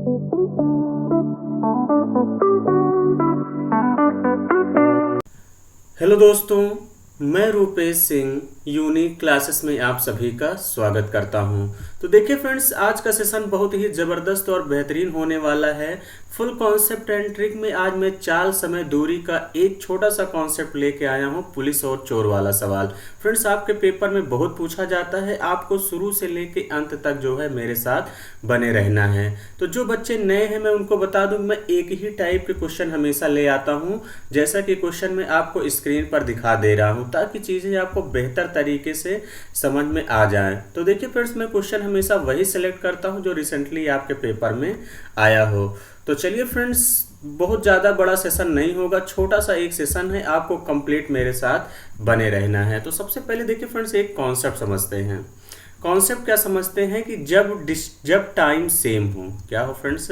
Hello दोस्तों, मैं Rupesh Singh unique classes में आप सभी का स्वागत करता हूं। तो देखिए फ्रेंड्स, आज का सेशन बहुत ही ज़बरदस्त और बेहतरीन होने वाला है। फुल कॉन्सेप्ट एंड ट्रिक में आज मैं चाल समय दूरी का एक छोटा सा कॉन्सेप्ट लेके आया हूं, पुलिस और चोर वाला सवाल। फ्रेंड्स, आपके पेपर में बहुत पूछा जाता है, आपको शुरू से लेके अंत तक जो है मेरे साथ बने रहना है। तो जो बच्चे नए हैं मैं उनको बता दूं, मैं एक ही टाइप के क्वेश्चन हमेशा ले आता हूं, जैसा कि क्वेश्चन मैं आपको स्क्रीन पर दिखा दे रहा हूं, ताकि चीज़ें आपको बेहतर तरीके से समझ में आ जाएं। तो देखिए फ्रेंड्स, मैं क्वेश्चन हमेशा वही सिलेक्ट करता हूं जो रिसेंटली आपके पेपर में आया हो। तो चलिए फ्रेंड्स, बहुत ज़्यादा बड़ा सेशन नहीं होगा, छोटा सा एक सेशन है, आपको कंप्लीट मेरे साथ बने रहना है। तो सबसे पहले देखिए फ्रेंड्स, एक कॉन्सेप्ट समझते हैं। कॉन्सेप्ट क्या समझते हैं कि जब टाइम सेम हो, क्या हो फ्रेंड्स,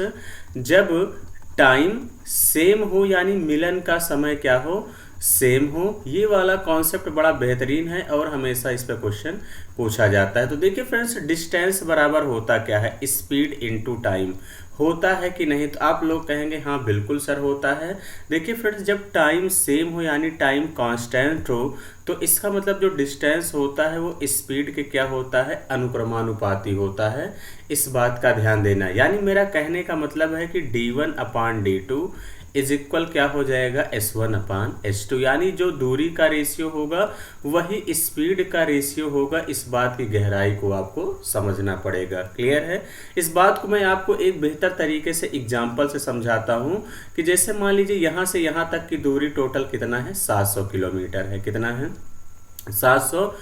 जब टाइम सेम हो यानी मिलन का समय क्या हो, सेम हो। ये वाला कॉन्सेप्ट बड़ा बेहतरीन है और हमेशा इस पर क्वेश्चन पूछा जाता है। तो देखिए फ्रेंड्स, डिस्टेंस बराबर होता क्या है, स्पीड इनटू टाइम होता है कि नहीं? तो आप लोग कहेंगे हाँ बिल्कुल सर होता है। देखिए फ्रेंड्स, जब टाइम सेम हो यानी टाइम कांस्टेंट हो, तो इसका मतलब जो डिस्टेंस होता है वो स्पीड के क्या होता है, अनुक्रमानुपाती होता है। इस बात का ध्यान देना, यानी मेरा कहने का मतलब है कि d1/d2 इज इक्वल क्या हो जाएगा, s1/s2, यानी जो दूरी का रेशियो होगा वही स्पीड का रेशियो होगा। इस बात की गहराई को आपको समझना पड़ेगा। क्लियर है? इस बात को मैं आपको एक बेहतर तरीके से एग्जाम्पल से समझाता हूँ कि जैसे मान लीजिए यहाँ से यहाँ तक की दूरी टोटल कितना है, 700 किलोमीटर है। कितना है? 700।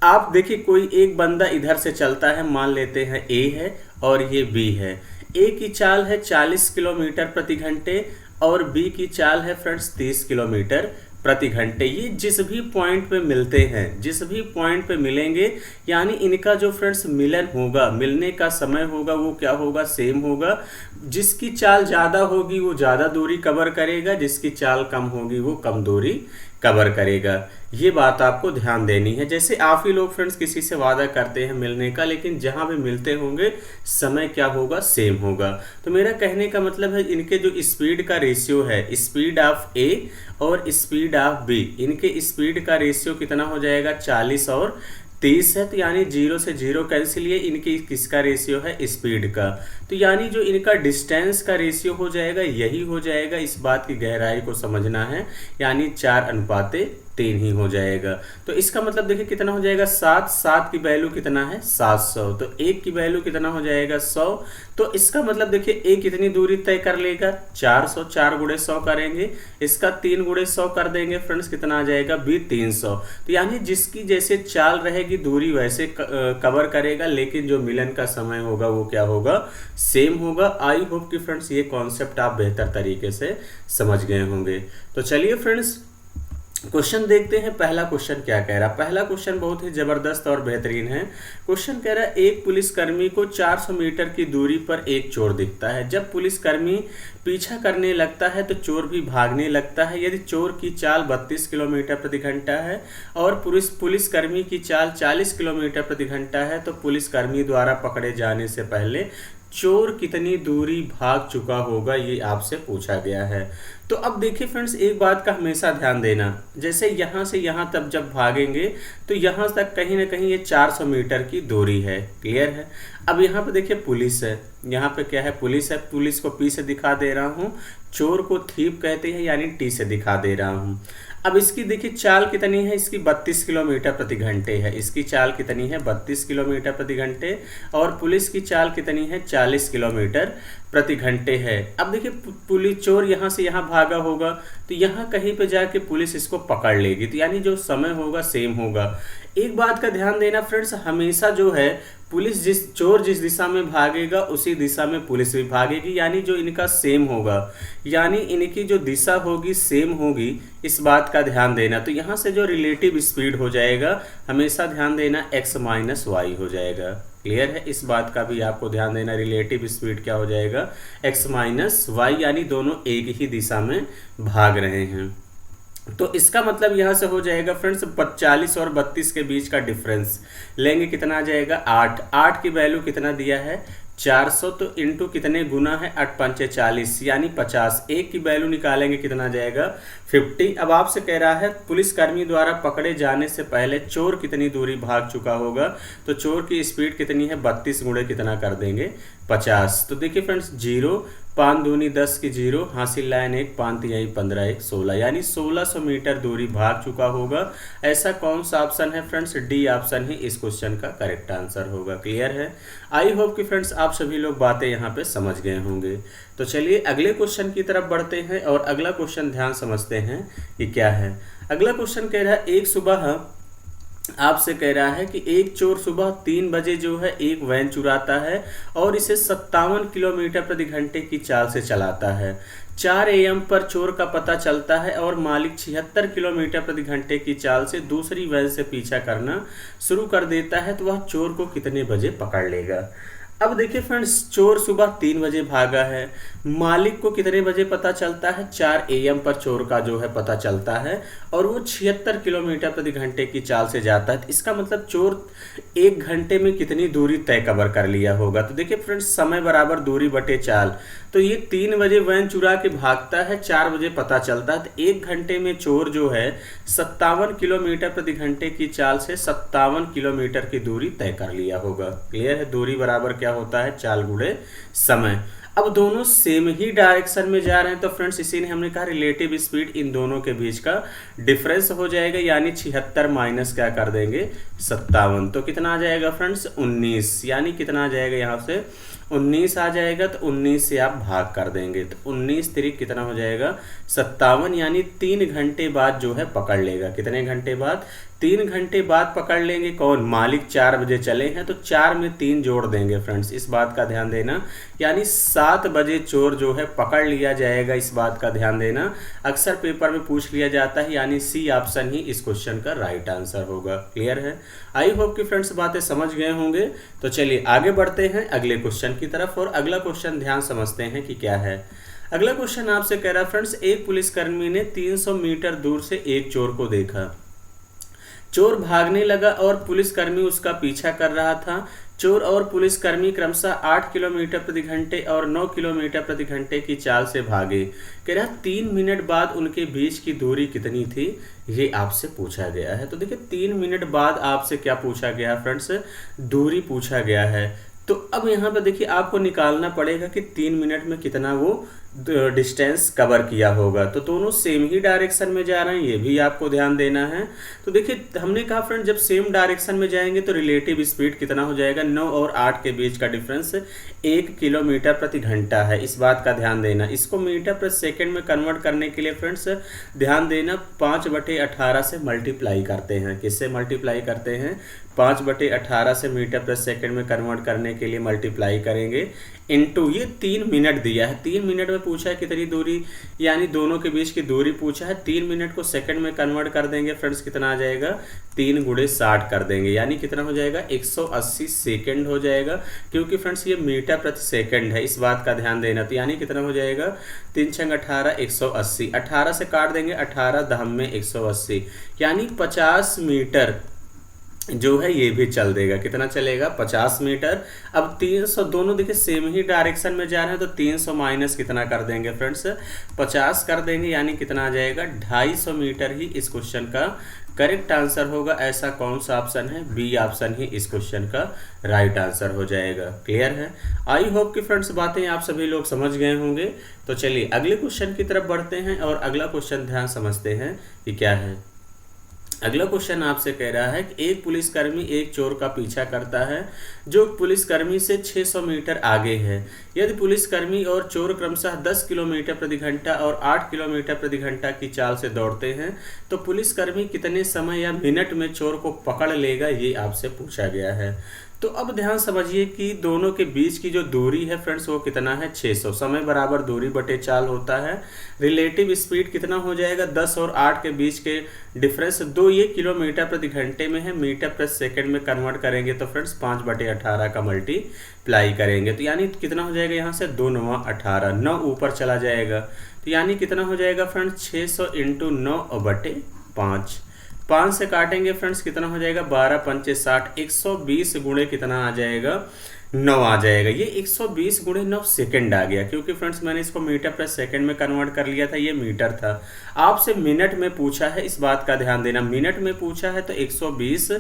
आप देखिए, कोई एक बंदा इधर से चलता है, मान लेते हैं ए है और ये बी है। ए की चाल है 40 किलोमीटर प्रति घंटे और बी की चाल है फ्रेंड्स 30 किलोमीटर प्रति घंटे। ये जिस भी पॉइंट पे मिलते हैं, जिस भी पॉइंट पे मिलेंगे, यानी इनका जो फ्रेंड्स मिलन होगा, मिलने का समय होगा, वो क्या होगा, सेम होगा। जिसकी चाल ज़्यादा होगी वो ज़्यादा दूरी कवर करेगा, जिसकी चाल कम होगी वो कम दूरी कवर करेगा। ये बात आपको ध्यान देनी है। जैसे आप ही लोग फ्रेंड्स किसी से वादा करते हैं मिलने का, लेकिन जहाँ भी मिलते होंगे समय क्या होगा, सेम होगा। तो मेरा कहने का मतलब है, इनके जो स्पीड का रेशियो है, स्पीड ऑफ ए और स्पीड ऑफ बी, इनके स्पीड का रेशियो कितना हो जाएगा, 40 और 30 है। तो यानी 0 से 0 कैंसिल, ये इनकी किसका रेशियो है, स्पीड का। तो यानी जो इनका डिस्टेंस का रेशियो हो जाएगा यही हो जाएगा। इस बात की गहराई को समझना है, यानी 4:3 ही हो जाएगा। तो इसका मतलब देखिए कितना हो जाएगा, 7 की वैल्यू कितना है, 700। तो 1 की वैल्यू कितना हो जाएगा, 100। तो इसका मतलब देखिए ए कितनी दूरी तय कर लेगा, 400। 4 × 100 करेंगे, इसका 3 × 100 कर देंगे फ्रेंड्स, कितना आ जाएगा, बी 300। तो यानी जिसकी जैसे चाल रहेगी दूरी वैसे कवर करेगा, लेकिन जो मिलन का समय होगा वो क्या होगा, सेम होगा। आई होप कि फ्रेंड्स ये कॉन्सेप्ट आप बेहतर तरीके से समझ गए होंगे। तो चलिए फ्रेंड्स, क्वेश्चन देखते हैं। पहला क्वेश्चन क्या कह रहा है। पहला क्वेश्चन बहुत ही जबरदस्त और बेहतरीन है। क्वेश्चन कह रहा है, एक पुलिसकर्मी को 400 मीटर की दूरी पर एक चोर दिखता है। जब पुलिसकर्मी पीछा करने लगता है तो चोर भी भागने लगता है। यदि चोर की चाल 32 किलोमीटर प्रति घंटा है और पुलिसकर्मी की चाल 40 किलोमीटर प्रति घंटा है, तो पुलिसकर्मी द्वारा पकड़े जाने से पहले चोर कितनी दूरी भाग चुका होगा, ये आपसे पूछा गया है। तो अब देखिए फ्रेंड्स, एक बात का हमेशा ध्यान देना, जैसे यहाँ से यहाँ तक जब भागेंगे तो यहाँ तक कहीं ना कहीं ये 400 मीटर की दूरी है। क्लियर है? अब यहाँ पे देखिए पुलिस है, यहाँ पे क्या है, पुलिस है। पुलिस को पी से दिखा दे रहा हूँ, चोर को थीप कहते हैं यानी टी से दिखा दे रहा हूँ। अब इसकी देखिए चाल कितनी है, इसकी 32 किलोमीटर प्रति घंटे है। इसकी चाल कितनी है, 32 किलोमीटर प्रति घंटे, और पुलिस की चाल कितनी है, 40 किलोमीटर प्रति घंटे है। अब देखिए पुलिस चोर यहाँ से यहाँ भागा होगा, तो यहाँ कहीं पे जाके पुलिस इसको पकड़ लेगी, तो यानी जो समय होगा सेम होगा। एक बात का ध्यान देना फ्रेंड्स, हमेशा जो है चोर जिस दिशा में भागेगा उसी दिशा में पुलिस भी भागेगी, यानी जो इनका सेम होगा, यानी इनकी जो दिशा होगी सेम होगी। इस बात का ध्यान देना। तो यहाँ से जो रिलेटिव स्पीड हो जाएगा, हमेशा ध्यान देना, x - y हो जाएगा। क्लियर है? इस बात का भी आपको ध्यान देना, रिलेटिव स्पीड क्या हो जाएगा, x - y, यानी दोनों एक ही दिशा में भाग रहे हैं। तो इसका मतलब यहाँ से हो जाएगा फ्रेंड्स, 40 और 32 के बीच का डिफरेंस लेंगे, कितना आ जाएगा, 8। 8 की वैल्यू कितना दिया है, 400 तो इंटू कितने गुना है 8 पंचे 40 यानी 50। एक की वैल्यू निकालेंगे कितना जाएगा 50। अब आपसे कह रहा है पुलिसकर्मी द्वारा पकड़े जाने से पहले चोर कितनी दूरी भाग चुका होगा। तो चोर की स्पीड कितनी है 32 गुणे कितना कर देंगे 50। तो देखिए फ्रेंड्स 0 5 दूनी 10 की 0 हासिल लाइन 1 5 तिहाई 15 1 16 यानी 1600 मीटर दूरी भाग चुका होगा। ऐसा कौन सा ऑप्शन है फ्रेंड्स, डी ऑप्शन ही इस क्वेश्चन का करेक्ट आंसर होगा। क्लियर है। आई होप कि फ्रेंड्स आप सभी लोग बातें यहाँ पे समझ गए होंगे। तो चलिए अगले क्वेश्चन की तरफ बढ़ते हैं और अगला क्वेश्चन ध्यान समझते हैं कि क्या है। अगला क्वेश्चन कह रहा है एक सुबह आपसे कह रहा है कि एक चोर सुबह 3 बजे जो है एक वैन चुराता है और इसे 57 किलोमीटर प्रति घंटे की चाल से चलाता है। 4 AM पर चोर का पता चलता है और मालिक 76 किलोमीटर प्रति घंटे की चाल से दूसरी वैन से पीछा करना शुरू कर देता है, तो वह चोर को कितने बजे पकड़ लेगा। अब देखिए फ्रेंड्स चोर सुबह 3 बजे भागा है, मालिक को कितने बजे पता चलता है 4 AM पर चोर का जो है पता चलता है और वो 76 किलोमीटर प्रति घंटे की चाल से जाता है। इसका मतलब चोर 1 घंटे में कितनी दूरी तय कवर कर लिया होगा। तो देखिए फ्रेंड्स समय बराबर दूरी बटे चाल, तो ये 3 बजे वैन चुरा के भागता है, 4 बजे पता चलता है, तो 1 घंटे में चोर जो है 57 किलोमीटर प्रति घंटे की चाल से 57 किलोमीटर की दूरी तय कर लिया होगा। क्लियर है। दूरी बराबर क्या होता है चाल गुणे समय। अब दोनों सेम ही डायरेक्शन में जा रहे हैं, तो फ्रेंड्स इसीलिए हमने कहा रिलेटिव स्पीड इन दोनों के बीच का डिफरेंस हो जाएगा, यानी 76 माइनस क्या कर देंगे 57, तो कितना आ जाएगा फ्रेंड्स 19, यानी कितना आ जाएगा यहाँ से 19 आ जाएगा। तो 19 से आप भाग कर देंगे, तो 19 तिरिक कितना हो जाएगा 57, यानी 3 घंटे बाद जो है पकड़ लेगा। कितने घंटे बाद 3 घंटे बाद पकड़ लेंगे। कौन, मालिक 4 बजे चले हैं तो 4 में 3 जोड़ देंगे फ्रेंड्स, इस बात का ध्यान देना, यानी 7 बजे चोर जो है पकड़ लिया जाएगा, इस बात का ध्यान देना। अक्सर पेपर में पूछ लिया जाता है, यानी सी ऑप्शन ही इस क्वेश्चन का राइट आंसर होगा। क्लियर है। आई होप कि फ्रेंड्स बातें समझ गए होंगे। तो चलिए आगे बढ़ते हैं अगले क्वेश्चन की तरफ और अगला क्वेश्चन ध्यान समझते हैं कि क्या है। अगला क्वेश्चन आपसे कह रहा है फ्रेंड्स एक पुलिसकर्मी ने 300 मीटर दूर से एक चोर को देखा। चोर भागने लगा और पुलिसकर्मी उसका पीछा कर रहा था। चोर और पुलिसकर्मी क्रमशः 8 किलोमीटर प्रति घंटे और 9 किलोमीटर प्रति घंटे की चाल से भागे। कह रहा 3 मिनट बाद उनके बीच की दूरी कितनी थी, ये आपसे पूछा गया है। तो देखिए 3 मिनट बाद आपसे क्या पूछा गया फ्रेंड्स, दूरी पूछा गया है। तो अब यहाँ पर देखिए आपको निकालना पड़ेगा कि 3 मिनट में कितना वो डिस्टेंस कवर किया होगा। तो दोनों सेम ही डायरेक्शन में जा रहे हैं, ये भी आपको ध्यान देना है। तो देखिए हमने कहा फ्रेंड जब सेम डायरेक्शन में जाएंगे तो रिलेटिव स्पीड कितना हो जाएगा, 9 और 8 के बीच का डिफरेंस 1 किलोमीटर प्रति घंटा है, इस बात का ध्यान देना। इसको मीटर प्रति सेकेंड में कन्वर्ट करने के लिए फ्रेंड्स ध्यान देना 5/18 से मल्टीप्लाई करते हैं। किससे मल्टीप्लाई करते हैं, 5/18 से मीटर प्रति सेकेंड में कन्वर्ट करने के लिए मल्टीप्लाई करेंगे इनटू ये 3 मिनट दिया है। 3 मिनट में पूछा है कितनी दूरी, यानी दोनों के बीच की दूरी पूछा है। 3 मिनट को सेकंड में कन्वर्ट कर देंगे फ्रेंड्स, कितना आ जाएगा 3 गुणे 60 कर देंगे, यानी कितना हो जाएगा 180 सेकंड हो जाएगा, क्योंकि फ्रेंड्स ये मीटर प्रति सेकंड है, इस बात का ध्यान देना। तो यानी कितना हो जाएगा 3 × 18 180, 18 से काट देंगे 18 दहम में 180, यानी 50 मीटर जो है ये भी चल देगा। कितना चलेगा 50 मीटर। अब 300 दोनों देखिए सेम ही डायरेक्शन में जा रहे हैं, तो 300 माइनस कितना कर देंगे फ्रेंड्स 50 कर देंगे, यानी कितना आ जाएगा 250 मीटर ही इस क्वेश्चन का करेक्ट आंसर होगा। ऐसा कौन सा ऑप्शन है, बी ऑप्शन ही इस क्वेश्चन का राइट आंसर हो जाएगा। क्लियर है। आई होप कि फ्रेंड्स बातें आप सभी लोग समझ गए होंगे। तो चलिए अगले क्वेश्चन की तरफ बढ़ते हैं और अगला क्वेश्चन ध्यान समझते हैं कि क्या है। अगला क्वेश्चन आपसे कह रहा है कि एक पुलिसकर्मी एक चोर का पीछा करता है जो पुलिसकर्मी से 600 मीटर आगे है। यदि पुलिसकर्मी और चोर क्रमशः 10 किलोमीटर प्रति घंटा और 8 किलोमीटर प्रति घंटा की चाल से दौड़ते हैं, तो पुलिसकर्मी कितने समय या मिनट में चोर को पकड़ लेगा, ये आपसे पूछा गया है। तो अब ध्यान समझिए कि दोनों के बीच की जो दूरी है फ्रेंड्स वो कितना है 600, समय बराबर दूरी बटे चाल होता है। रिलेटिव स्पीड कितना हो जाएगा 10 और 8 के बीच के डिफरेंस 2, ये किलोमीटर प्रति घंटे में है, मीटर प्रति सेकंड में कन्वर्ट करेंगे तो फ्रेंड्स 5/18 का मल्टीप्लाई करेंगे, तो यानी कितना हो जाएगा यहाँ से 2 × 9 = 18, 9 ऊपर चला जाएगा, तो यानी कितना हो जाएगा फ्रेंड्स 600 × 9/5, 5 से काटेंगे फ्रेंड्स कितना हो जाएगा 12 × 5 = 60, 120 गुणे कितना आ जाएगा 9 आ जाएगा। ये 120 गुणे 9 सेकेंड आ गया, क्योंकि फ्रेंड्स मैंने इसको मीटर पर सेकेंड में कन्वर्ट कर लिया था, ये मीटर था। आपसे मिनट में पूछा है, इस बात का ध्यान देना, मिनट में पूछा है तो 120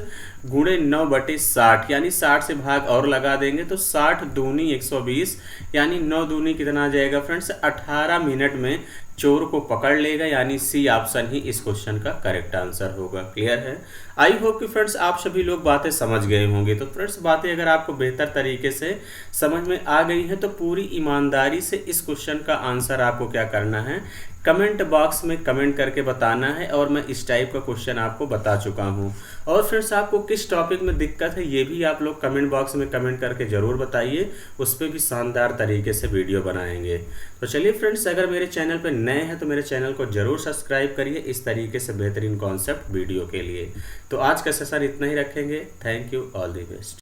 गुणे 9/60 यानी 60 से भाग और लगा देंगे तो 60 दूनी 120 यानी 9 दूनी कितना आ जाएगा फ्रेंड्स, 18 मिनट में चोर को पकड़ लेगा, यानी सी ऑप्शन ही इस क्वेश्चन का करेक्ट आंसर होगा। क्लियर है? आई होप कि फ्रेंड्स आप सभी लोग बातें समझ गए होंगे। तो फ्रेंड्स बातें अगर आपको बेहतर तरीके से समझ में आ गई हैं तो पूरी ईमानदारी से इस क्वेश्चन का आंसर आपको क्या करना है, कमेंट बॉक्स में कमेंट करके बताना है। और मैं इस टाइप का क्वेश्चन आपको बता चुका हूँ। और फ्रेंड्स आपको किस टॉपिक में दिक्कत है ये भी आप लोग कमेंट बॉक्स में कमेंट करके ज़रूर बताइए, उस पर भी शानदार तरीके से वीडियो बनाएंगे। तो चलिए फ्रेंड्स, अगर मेरे चैनल पर नए हैं तो मेरे चैनल को ज़रूर सब्सक्राइब करिए इस तरीके से बेहतरीन कॉन्सेप्ट वीडियो के लिए। तो आज का सेशन इतना ही रखेंगे। Thank you, all the best.